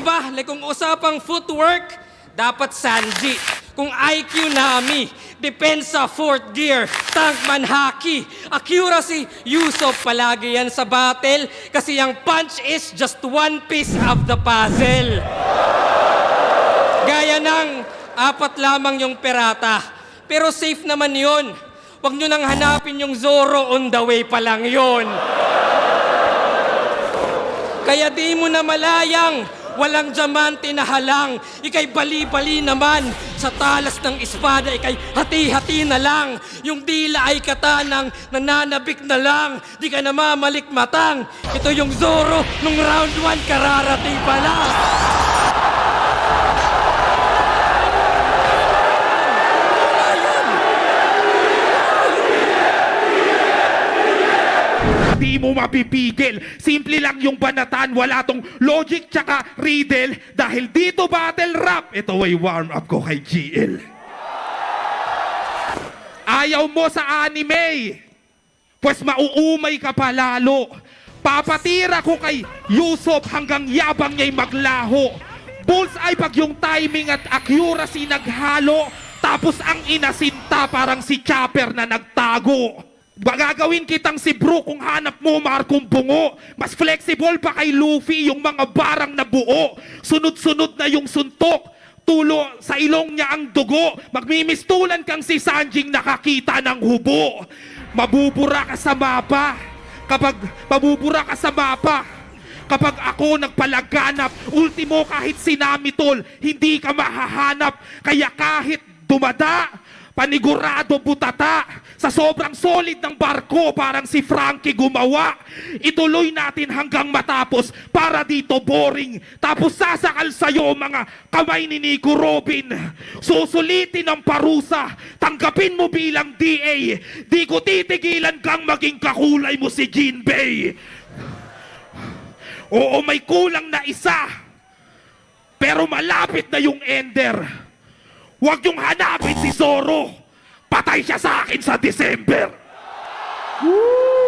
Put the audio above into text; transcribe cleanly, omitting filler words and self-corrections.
ba? Like kung usapang footwork, dapat Sanji. Kung IQ Nami, depensa fourth gear, tankman Haki, accuracy, Yusuf palagi yan sa battle kasi yung punch is just one piece of the puzzle. Gaya ng 4 lamang yung perata. Pero safe naman yun. Huwag nyo nang hanapin yung Zoro on the way pa lang yun. Kaya di mo na malayang walang diamante na halang. Ika'y bali-bali naman. Sa talas ng espada, ika'y hati-hati na lang. Yung dila ay katanang, nananabik na lang. Di ka na mamalikmatang. Ito yung Zoro nung round 1, kararating pa lang. Di mo mapipigil. Simple lang yung banatan. Wala tong logic tsaka riddle. Dahil dito battle rap. Ito ay warm up ko kay GL. Ayaw mo sa anime. Pues mauumay ka pa lalo. Papatira ko kay Yusuf hanggang yabang niya'y maglaho. Bullseye pag yung timing at accuracy naghalo. Tapos ang inasinta parang si Chopper na nagtago. Magagawin kitang si Brook kung hanap mo Markong bungo. Mas flexible pa kay Luffy yung mga barang na buo. Sunod-sunod na yung suntok. Tulo sa ilong niya ang dugo. Magmimistulan kang si Sanjing nakakita ng hubo. Mabubura ka sa mapa. Kapag ako nagpalaganap, ultimo kahit sinami tol, hindi ka mahahanap. Kaya kahit dumada, panigurado butata. Sa sobrang solid ng barko, parang si Frankie gumawa. Ituloy natin hanggang matapos para dito boring. Tapos sasakal sa'yo mga kamay ni Nico Robin. Susulitin ang parusa. Tanggapin mo bilang DA. Di ko titigilan kang maging kakulay mo si Jinbei. Oo, may kulang na isa. Pero malapit na yung ender. Huwag yung hanapin si Zoro. Patay siya sa akin sa December. Woo!